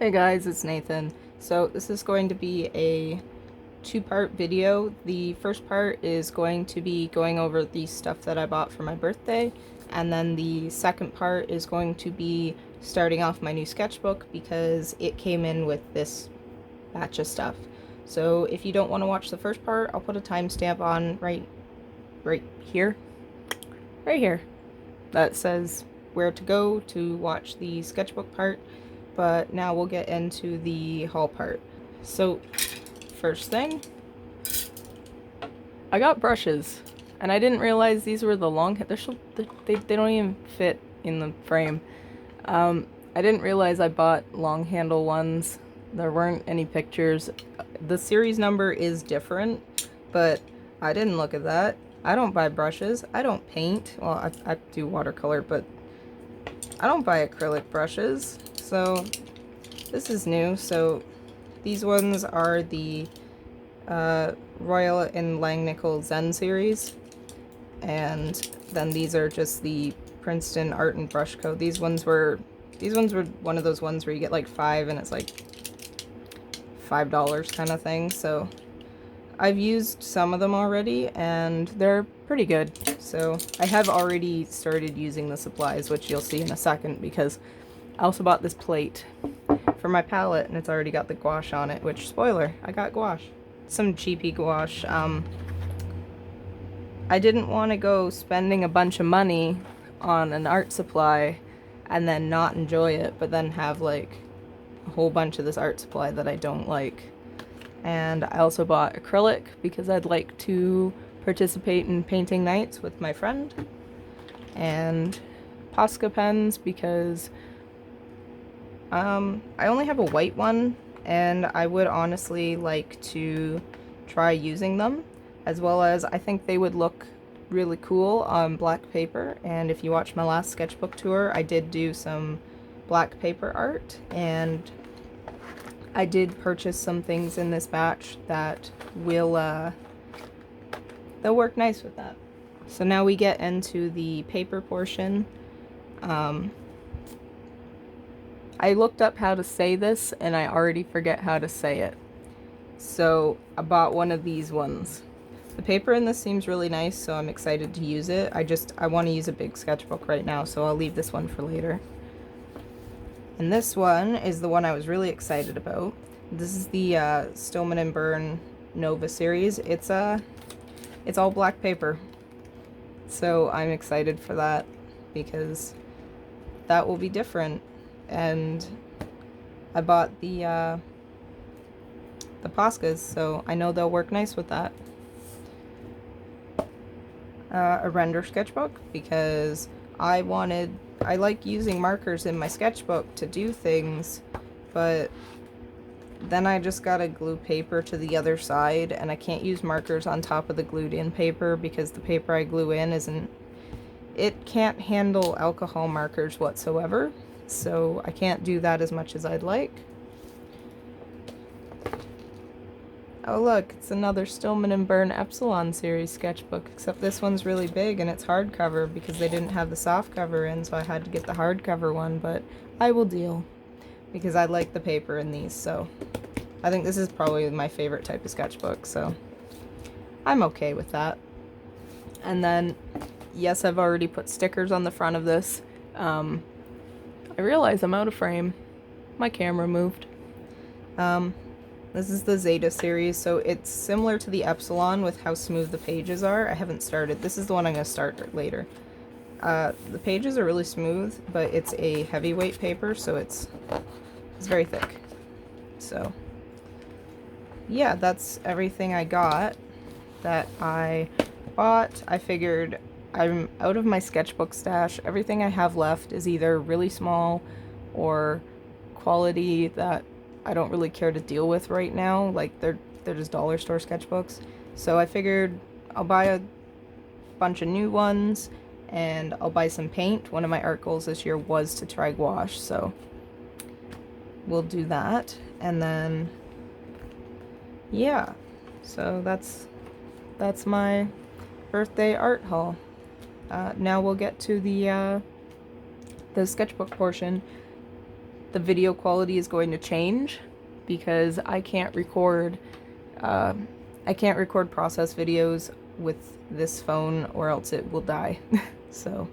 Hey guys, it's Nathan. So this is going to be a two-part video. The first part is going to be going over the stuff that I bought for my birthday, and then the second part is going to be starting off my new sketchbook because it came in with this batch of stuff. So if you don't want to watch the first part, I'll put a timestamp on right here, right here, that says where to go to watch the sketchbook part. But now we'll get into the haul part. So first thing, I got brushes, and I didn't realize these were the long, they don't even fit in the frame. I didn't realize I bought long handle ones. There weren't any pictures. The series number is different, but I didn't look at that. I don't buy brushes. I don't paint. Well, I do watercolor, but I don't buy acrylic brushes. So this is new. So these ones are the Royal and Langnickel Zen series, and then these are just the Princeton Art and Brush Co. These ones were one of those ones where you get like 5 and it's like $5 kind of thing. So I've used some of them already and they're pretty good. So I have already started using the supplies, which you'll see in a second, because I also bought this plate for my palette and it's already got the gouache on it, which, spoiler, I got gouache. Some cheapy gouache. I didn't want to go spending a bunch of money on an art supply and then not enjoy it, but then have like a whole bunch of this art supply that I don't like. And I also bought acrylic because I'd like to participate in painting nights with my friend. And Posca pens because I only have a white one, and I would honestly like to try using them, as well as I think they would look really cool on black paper. And if you watch my last sketchbook tour, I did do some black paper art, and I did purchase some things in this batch that will they'll work nice with that. So now we get into the paper portion. I looked up how to say this and I already forget how to say it. So I bought one of these ones. The paper in this seems really nice, so I'm excited to use it. I want to use a big sketchbook right now, so I'll leave this one for later. And this one is the one I was really excited about. This is the Stillman & Byrne Nova series. It's all black paper. So I'm excited for that because that will be different. And I bought the Poscas, so I know they'll work nice with that. A render sketchbook because I like using markers in my sketchbook to do things, but then I just gotta glue paper to the other side, and I can't use markers on top of the glued in paper because the paper I glue in it can't handle alcohol markers whatsoever, so I can't do that as much as I'd like. Oh look, it's another Stillman & Byrne Epsilon series sketchbook, except this one's really big and it's hardcover because they didn't have the soft cover in, so I had to get the hardcover one, but I will deal because I like the paper in these, so I think this is probably my favorite type of sketchbook, so I'm okay with that. And then, yes, I've already put stickers on the front of this. I realize I'm out of frame. My camera moved. This is the Zeta series, so it's similar to the Epsilon with how smooth the pages are. I haven't started. This is the one I'm going to start later. The pages are really smooth, but it's a heavyweight paper, so it's very thick. So, yeah, that's everything I got that I bought. I figured I'm out of my sketchbook stash. Everything I have left is either really small or quality that I don't really care to deal with right now. Like, they're just dollar store sketchbooks. So I figured I'll buy a bunch of new ones and I'll buy some paint. One of my art goals this year was to try gouache, so we'll do that. And then, yeah, so that's my birthday art haul. Now we'll get to the sketchbook portion. the video quality is going to change because uh, I can't record process videos with this phone or else it will die. So.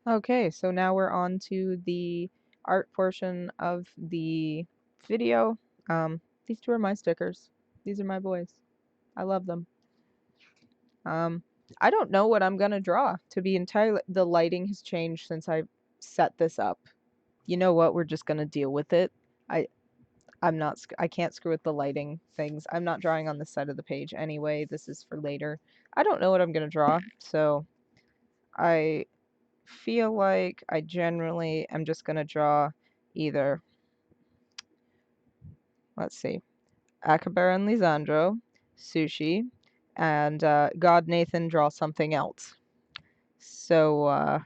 Okay, so now we're on to the art portion of the video. These two are my stickers. These are my boys. I love them. I don't know what I'm gonna draw, to be entirely. The lighting has changed since I set this up. You know what? We're just gonna deal with it. I I can't screw with the lighting things. I'm not drawing on this side of the page anyway. This is for later. I don't know what I'm gonna draw, so I feel like I generally am just gonna draw either, let's see, Akbar and Lisandro, Sushi, and God Nathan draw something else. So,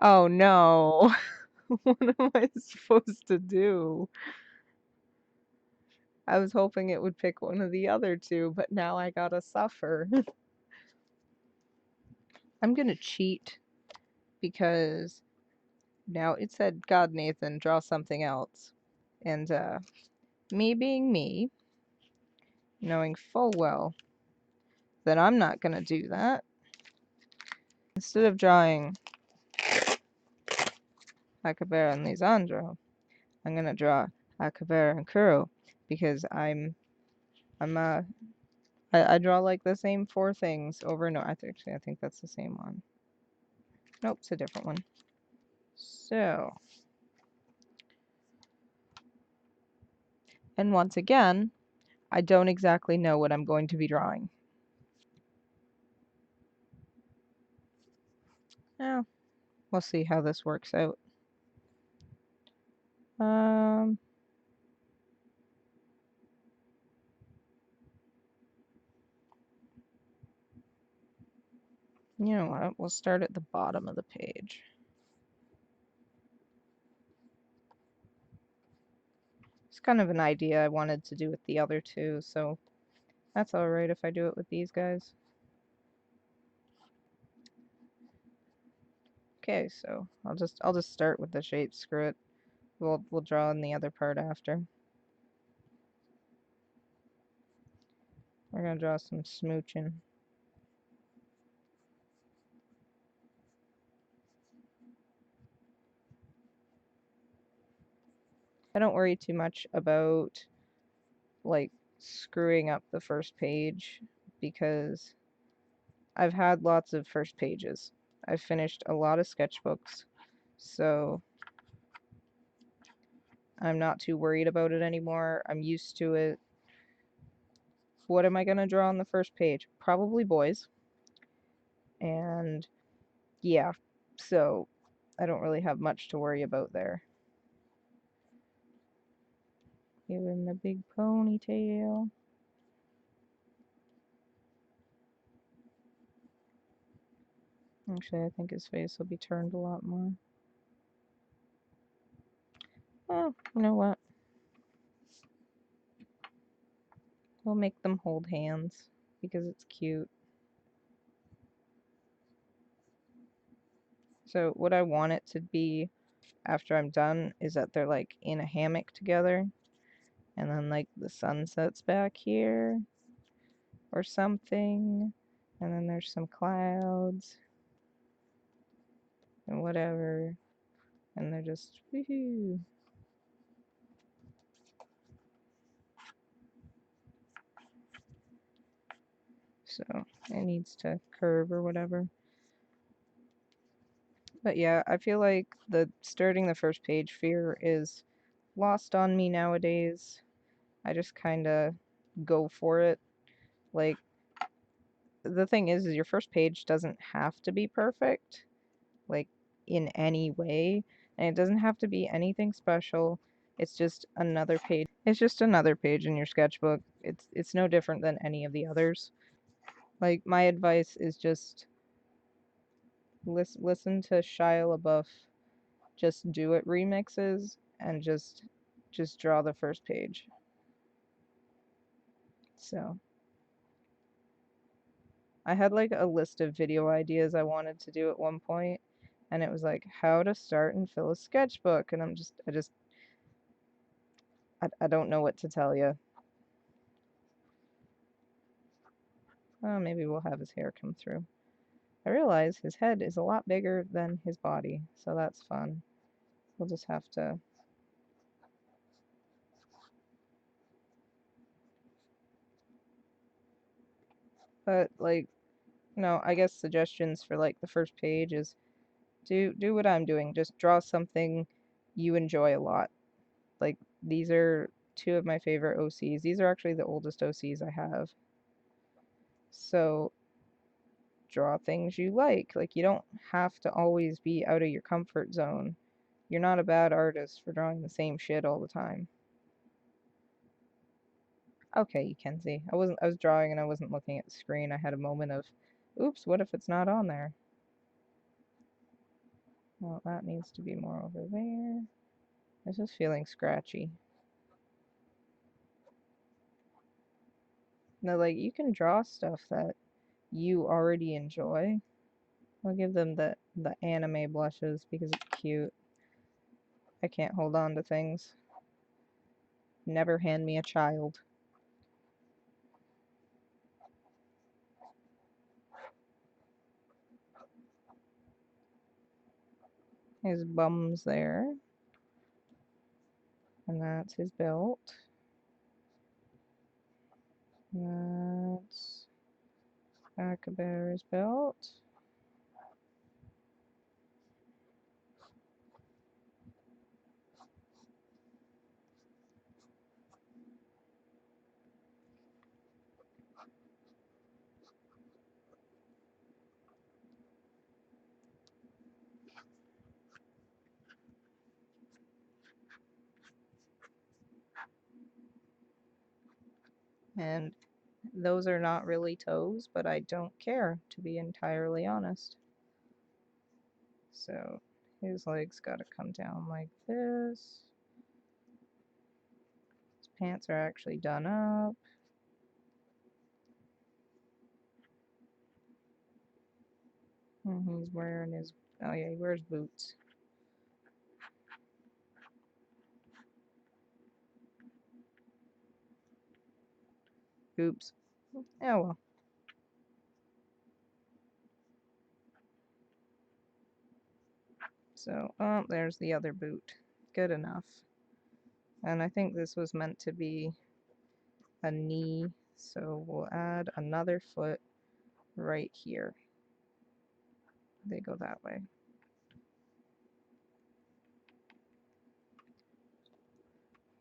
oh no. What am I supposed to do? I was hoping it would pick one of the other two, but now I gotta suffer. I'm gonna cheat because now it said God Nathan draw something else. And me being me, knowing full well that I'm not gonna do that, instead of drawing Akbar and Lisandro, I'm gonna draw Akbar and Kuro because I draw like the same four things over and over. I think that's the same one. Nope, it's a different one. So, and once again, I don't exactly know what I'm going to be drawing. Well, we'll see how this works out. You know what? We'll start at the bottom of the page. It's kind of an idea I wanted to do with the other two, so that's alright if I do it with these guys. Okay, so I'll just start with the shape. Screw it. We'll draw in the other part after. We're gonna draw some smooching. I don't worry too much about like screwing up the first page because I've had lots of first pages. I've finished a lot of sketchbooks, so I'm not too worried about it anymore. I'm used to it. What am I gonna draw on the first page? Probably boys. And yeah, so I don't really have much to worry about there. Give him the big ponytail. Actually, I think his face will be turned a lot more. Oh, you know what? We'll make them hold hands because it's cute. So what I want it to be after I'm done is that they're like in a hammock together and then like the sun sets back here or something and then there's some clouds and whatever and they're just woohoo. So it needs to curve or whatever. But yeah, I feel like the starting the first page fear is lost on me nowadays. I just kind of go for it. Like, the thing is your first page doesn't have to be perfect, like, in any way. And it doesn't have to be anything special. It's just another page. It's just another page in your sketchbook. It's no different than any of the others. Like, my advice is just listen to Shia LaBeouf Just Do It remixes and just draw the first page. So I had like a list of video ideas I wanted to do at one point, and it was like how to start and fill a sketchbook, and I don't know what to tell you. Oh, maybe we'll have his hair come through. I realize his head is a lot bigger than his body, so that's fun. We'll just have to. But like, no, I guess suggestions for like the first page is do what I'm doing. Just draw something you enjoy a lot. Like these are two of my favorite OCs. These are actually the oldest OCs I have. So draw things you like. Like you don't have to always be out of your comfort zone. You're not a bad artist for drawing the same shit all the time. Okay, you can see. I was drawing and I wasn't looking at the screen. I had a moment of, oops, what if it's not on there? Well, that needs to be more over there. This is feeling scratchy. No, like you can draw stuff that you already enjoy. I'll give them the anime blushes because it's cute. I can't hold on to things. Never hand me a child. His bum's there. And that's his belt. That's Akabear's belt. And those are not really toes, but I don't care, to be entirely honest. So his legs gotta come down like this. His pants are actually done up. And he's wearing his, oh yeah, he wears boots. Oops. Oh well. So, oh, there's the other boot. Good enough. And I think this was meant to be a knee, so we'll add another foot right here. They go that way.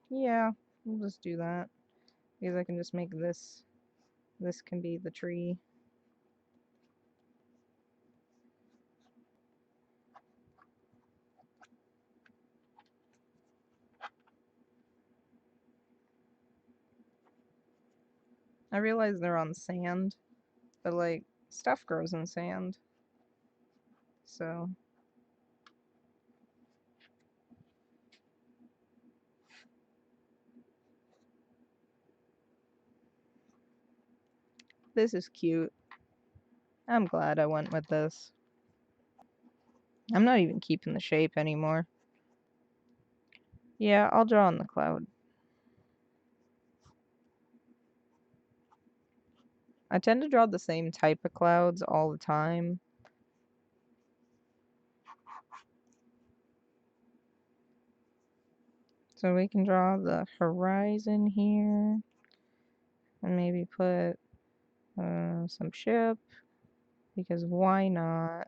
Yeah, we'll just do that. Because I can just make this can be the tree. I realize they're on sand, but like, stuff grows in sand. So, this is cute. I'm glad I went with this. I'm not even keeping the shape anymore. Yeah, I'll draw on the cloud. I tend to draw the same type of clouds all the time. So we can draw the horizon here. And maybe put some ship. Because why not?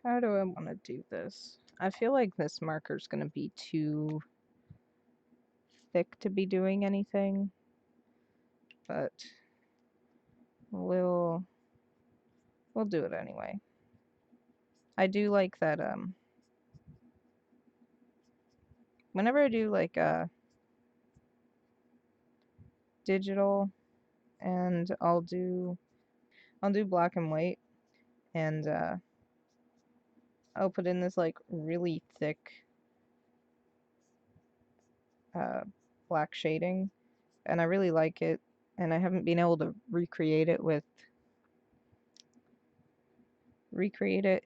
How do I want to do this? I feel like this marker's going to be too thick to be doing anything. But we'll do it anyway. I do like that whenever I do like digital, and I'll do black and white, and I'll put in this like really thick uh, black shading, and I really like it, and I haven't been able to recreate it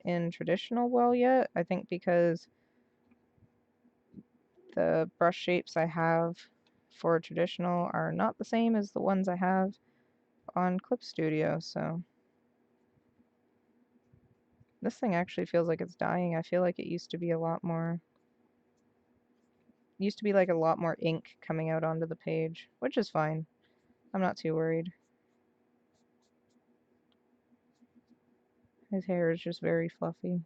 in traditional well yet. I think because the brush shapes I have for traditional are not the same as the ones I have on Clip Studio, so this thing actually feels like it's dying. I feel like it used to be like a lot more ink coming out onto the page, which is fine. I'm not too worried. His hair is just very fluffy.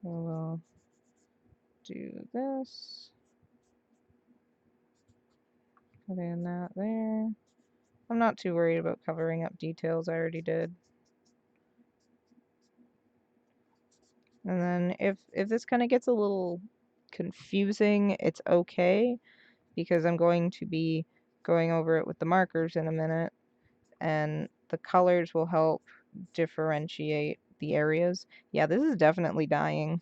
So we'll do this. Put in that there. I'm not too worried about covering up details. I already did. And then if this kind of gets a little confusing, it's okay, because I'm going to be going over it with the markers in a minute, and the colors will help differentiate the areas. Yeah, this is definitely dying.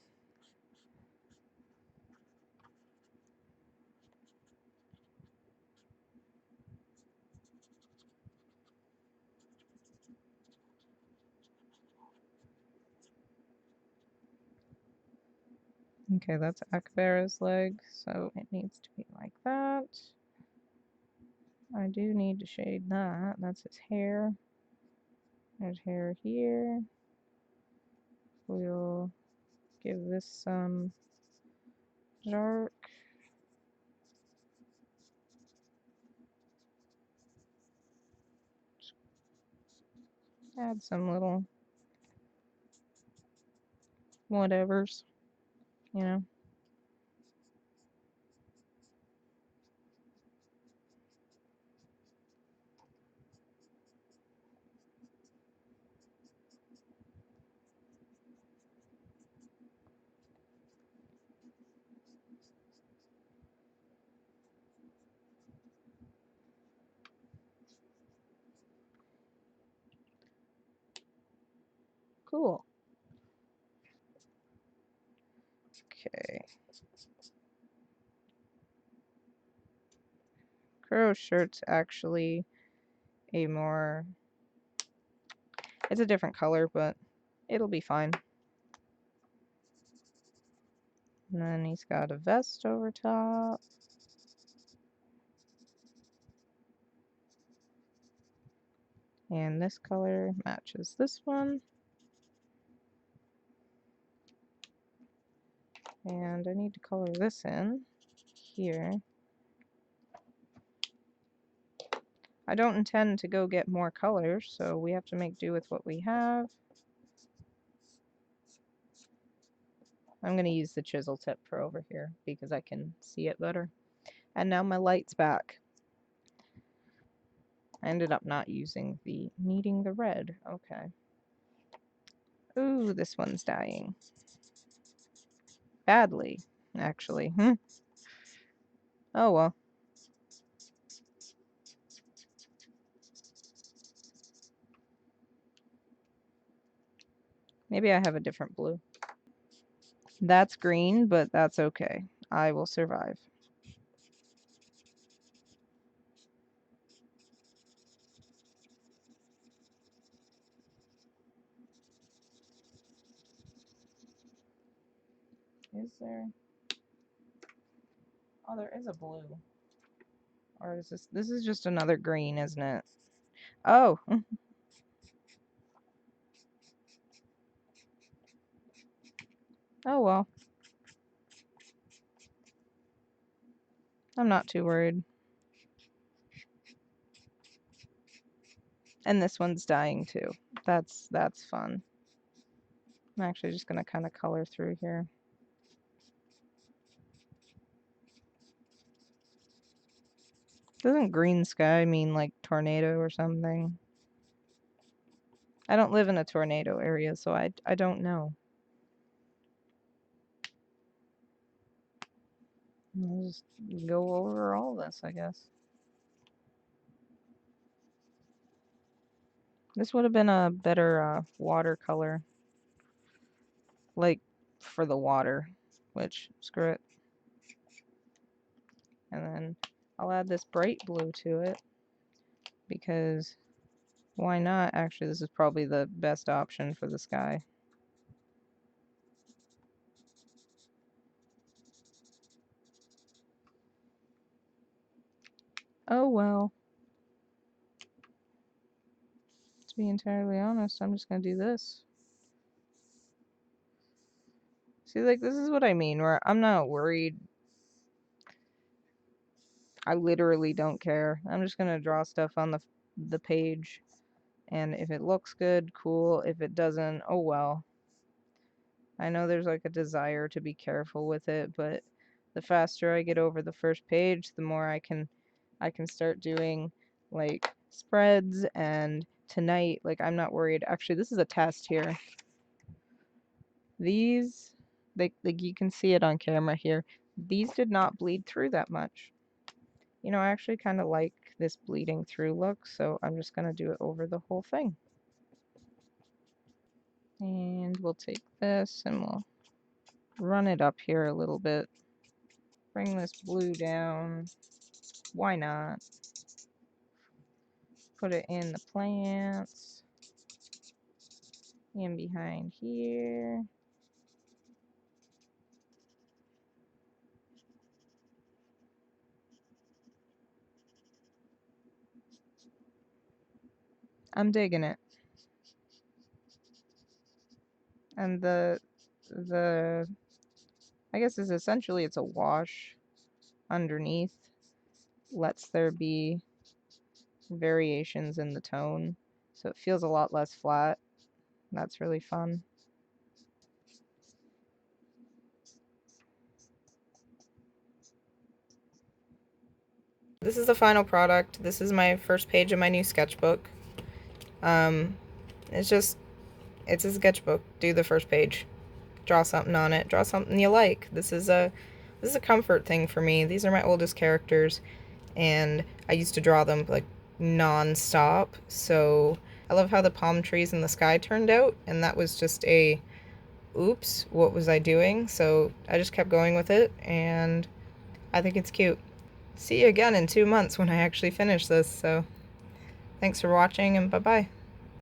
Okay, that's Akbara's leg, so it needs to be like that. I do need to shade that. That's his hair. There's hair here. We'll give this some dark. Add some little whatevers, you know. Cool. Okay. Crow shirt's actually a more... It's a different color, but it'll be fine. And then he's got a vest over top. And this color matches this one. And I need to color this in here. I don't intend to go get more colors, so we have to make do with what we have. I'm going to use the chisel tip for over here because I can see it better. And now my light's back. I ended up not using needing the red. Okay. Ooh, this one's dying. Badly, actually. Oh well. Maybe I have a different blue. That's green, but that's okay. I will survive. Is there? Oh, there is a blue. Or is this is just another green, isn't it? Oh. Oh well. I'm not too worried. And this one's dying too. That's fun. I'm actually just gonna kind of color through here. Doesn't green sky mean like tornado or something? I don't live in a tornado area, so I don't know. I'll just go over all this, I guess. This would have been a better watercolor. like for the water, which, screw it. And then I'll add this bright blue to it, because why not? Actually, this is probably the best option for the sky. Oh well. To be entirely honest, I'm just gonna do this. See, like, this is what I mean, where I'm not worried. I literally don't care. I'm just gonna draw stuff on the page, and if it looks good, cool. If it doesn't, oh well. I know there's like a desire to be careful with it, but the faster I get over the first page, the more I can start doing like spreads. And tonight, like, I'm not worried. Actually, this is a test here. These, like you can see it on camera here. These did not bleed through that much. You know, I actually kind of like this bleeding through look, so I'm just going to do it over the whole thing. And we'll take this and we'll run it up here a little bit. Bring this blue down. Why not? Put it in the plants. In behind here. I'm digging it. And I guess it's essentially, it's a wash underneath. Lets there be variations in the tone, so it feels a lot less flat. That's really fun. This is the final product. This is my first page of my new sketchbook. It's a sketchbook. Do the first page. Draw something on it. Draw something you like. This is a comfort thing for me. These are my oldest characters, and I used to draw them like non-stop. So I love how the palm trees in the sky turned out, and that was just a oops, what was I doing? So I just kept going with it, and I think it's cute. See you again in 2 months when I actually finish this. So thanks for watching, and bye-bye.